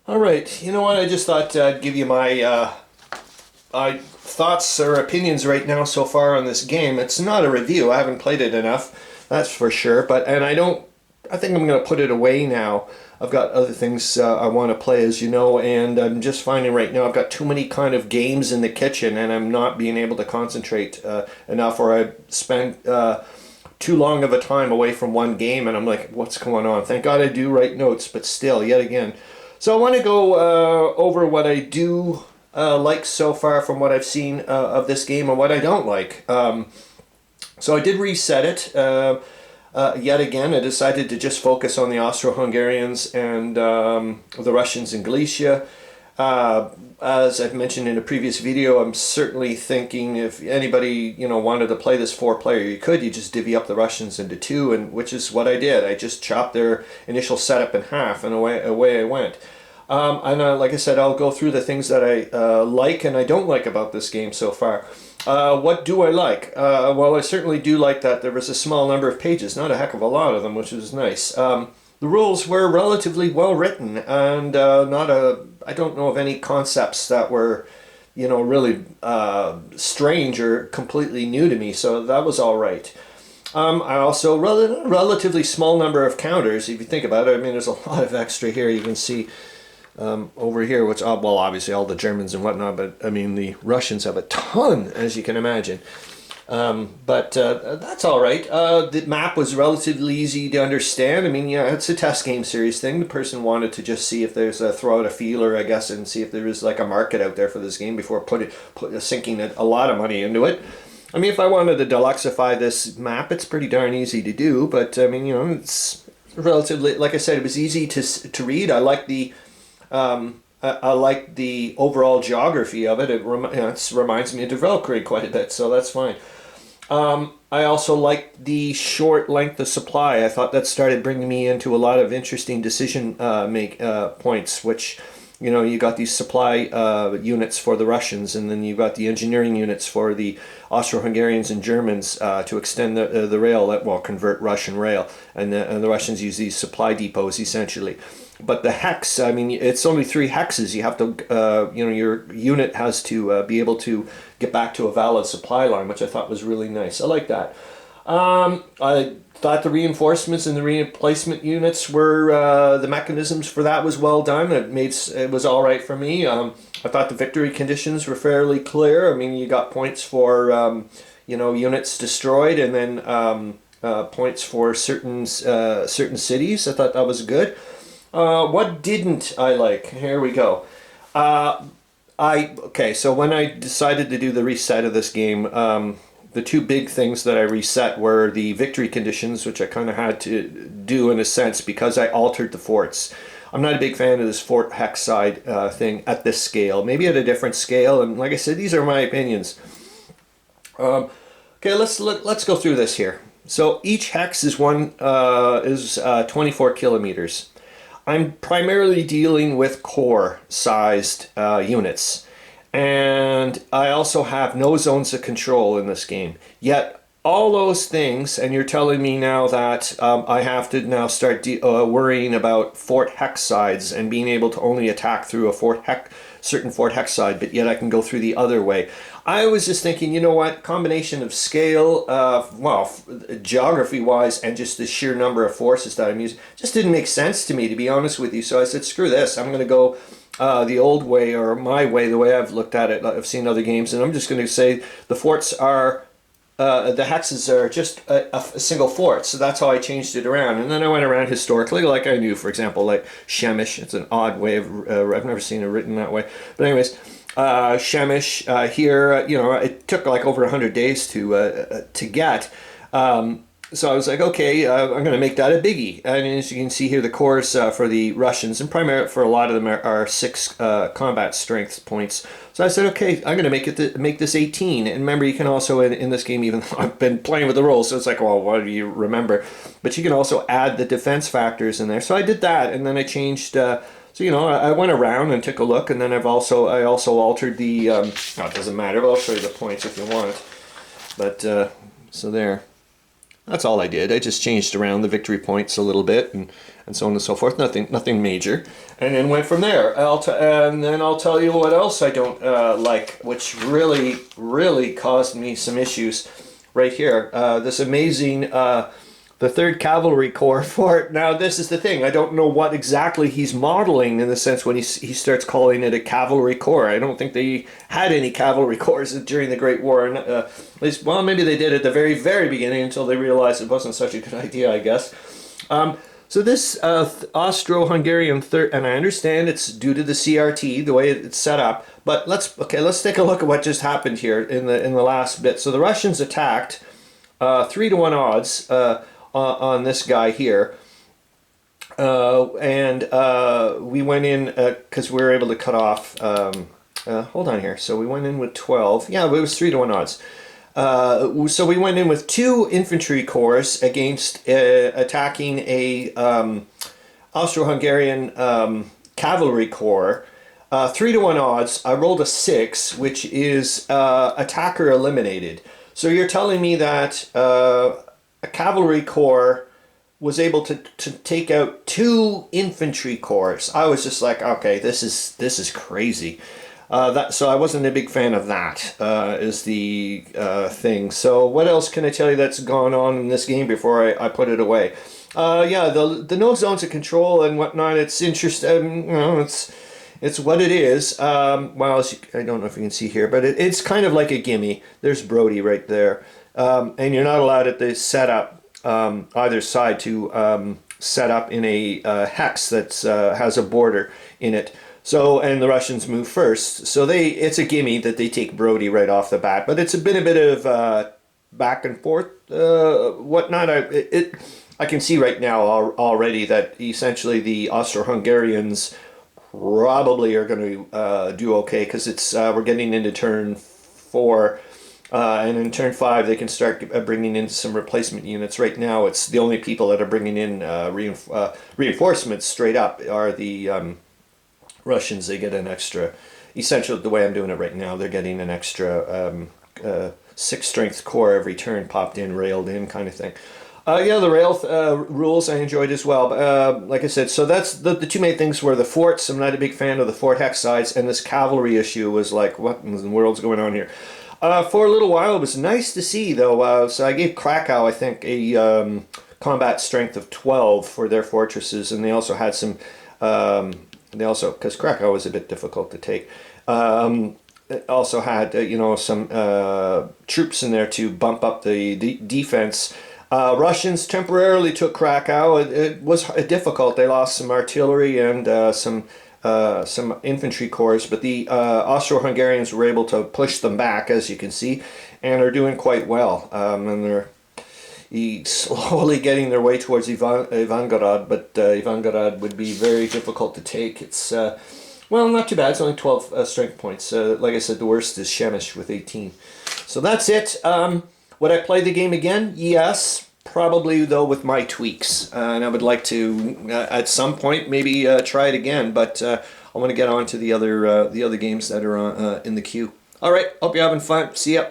All right, you know what? I just thought I'd give you my thoughts or opinions right now so far on this game. It's not a review. I haven't played it enough, that's for sure. I think I'm going to put it away now. I've got other things I want to play, as you know, and I'm just finding right now I've got too many kind of games in the kitchen, and I'm not being able to concentrate enough, or I spend too long of a time away from one game, and I'm like, what's going on? Thank God I do write notes, but still, yet again. So I want to go over what I do like so far from what I've seen of this game and what I don't like. So I did reset it. Yet again, I decided to just focus on the Austro-Hungarians and the Russians in Galicia. As I've mentioned in a previous video, I'm certainly thinking if anybody wanted to play this four-player, you just divvy up the Russians into two, and which is what I did. I just chopped their initial setup in half, and away I went. Like I said, I'll go through the things that I like and I don't like about this game so far. What do I like? Well, I certainly do like that there was a small number of pages, not a heck of a lot of them, which was nice. The rules were relatively well written, and I don't know of any concepts that were, really strange or completely new to me, so that was all right. I also, relatively small number of counters, if you think about it. I mean, there's a lot of extra here. You can see over here, which, well, obviously all the Germans and whatnot, but I mean, the Russians have a ton, as you can imagine. That's all right. The map was relatively easy to understand. I mean, yeah, it's a test game series thing. The person wanted to just see if there's throw out a feeler, I guess, and see if there is like a market out there for this game before sinking a lot of money into it. I mean, if I wanted to deluxify this map, it's pretty darn easy to do. But I mean, it's relatively, like I said, it was easy to read. I like the overall geography of it. It reminds me of Valkyrie quite a bit, so that's fine. I also like the short length of supply. I thought that started bringing me into a lot of interesting decision points, which, you got these supply units for the Russians, and then you got the engineering units for the Austro-Hungarians and Germans to extend the rail, convert Russian rail, and the Russians use these supply depots essentially. But the hex, I mean, it's only 3 hexes. You have to, your unit has to be able to get back to a valid supply line, which I thought was really nice. I like that. I thought the reinforcements and the replacement units were, the mechanisms for that was well done. It was all right for me. I thought the victory conditions were fairly clear. I mean, you got points for, units destroyed, and then points for certain cities. I thought that was good. What didn't I like? Here we go. So when I decided to do the reset of this game, the 2 big things that I reset were the victory conditions, which I kind of had to do in a sense because I altered the forts. I'm not a big fan of this fort hex side thing at this scale. Maybe at a different scale, and like I said, these are my opinions. Okay, let's go through this here. So each hex is 24 kilometers. I'm primarily dealing with core-sized units, and I also have no zones of control in this game. Yet all those things, and you're telling me now that I have to now start worrying about fort hex sides and being able to only attack through a certain fort hex side, but yet I can go through the other way. I was just thinking, you know what, combination of scale, geography-wise, and just the sheer number of forces that I'm using, just didn't make sense to me, to be honest with you. So I said, screw this, I'm going to go the old way, or my way, the way I've looked at it. I've seen other games, and I'm just going to say the forts are, the hexes are just a single fort, so that's how I changed it around. And then I went around historically, like I knew, for example, like Shemish. It's an odd way of, I've never seen it written that way. But anyways, Shemish here, it took like over 100 days to get. So I was like, okay, I'm going to make that a biggie. And as you can see here, the cores for the Russians, and primarily for a lot of them, are 6 combat strength points. So I said, okay, I'm going to make this 18. And remember, you can also, in this game, even though I've been playing with the rules, so it's like, well, what do you remember? But you can also add the defense factors in there. So I did that, and then I changed... So, I went around and took a look, and then I also altered the, it doesn't matter, but I'll show you the points if you want. But, so there. That's all I did. I just changed around the victory points a little bit and so on and so forth. Nothing major. And then went from there. And then I'll tell you what else I don't like, which really caused me some issues right here. This amazing, the 3rd Cavalry Corps fort. Now, this is the thing. I don't know what exactly he's modeling in the sense when he starts calling it a cavalry corps. I don't think they had any cavalry corps during the Great War. At least, well, maybe they did at the very beginning until they realized it wasn't such a good idea, I guess. So this Austro-Hungarian third, and I understand it's due to the CRT, the way it's set up. But let's take a look at what just happened here in the last bit. So the Russians attacked 3-to-1 odds on this guy here, and we went in because we were able to cut off. Hold on here. So we went in with 12. Yeah, but it was 3-to-1 odds. So we went in with 2 infantry corps against attacking a Austro-Hungarian cavalry corps. 3-to-1 odds. I rolled a 6, which is attacker eliminated. So you're telling me that a cavalry corps was able to take out 2 infantry corps. I was just like, okay, this is crazy. So I wasn't a big fan of that, is the thing. So what else can I tell you that's gone on in this game before I put it away? Yeah, the no zones of control and whatnot, it's interesting. You know, it's what it is. Well, I don't know if you can see here, but it's kind of like a gimme. There's Brody right there. And you're not allowed at the setup, either side, to set up in a hex that has a border in it. So, and the Russians move first. So it's a gimme that they take Brody right off the bat. But it's been a bit of back and forth, whatnot. I can see right now already that essentially the Austro-Hungarians probably are going to do okay, because we're getting into turn 4. And in turn 5, they can start bringing in some replacement units. Right now, it's the only people that are bringing in reinforcements straight up are the Russians. They get an extra, essentially the way I'm doing it right now, they're getting an extra 6 strength corps every turn popped in, railed in kind of thing. Yeah, the rail rules I enjoyed as well. But, like I said, so that's the 2 main things were the forts. I'm not a big fan of the fort hex sides, and this cavalry issue was like, what in the world's going on here? For a little while, it was nice to see, though. So I gave Krakow, I think, a combat strength of 12 for their fortresses, and they also had some. Because Krakow was a bit difficult to take. It also had some troops in there to bump up the defense. Russians temporarily took Krakow. It was difficult. They lost some artillery and some infantry corps, but the Austro-Hungarians were able to push them back, as you can see, and are doing quite well. And they're slowly getting their way towards Ivangorod, but Ivangorod would be very difficult to take. It's well, not too bad. It's only 12 strength points. Like I said, the worst is Shemish with 18. So that's it. Would I play the game again? Yes. Probably, though, with my tweaks. And I would like to, at some point, maybe try it again. But I want to get on to the other games that are in the queue. All right. Hope you're having fun. See ya.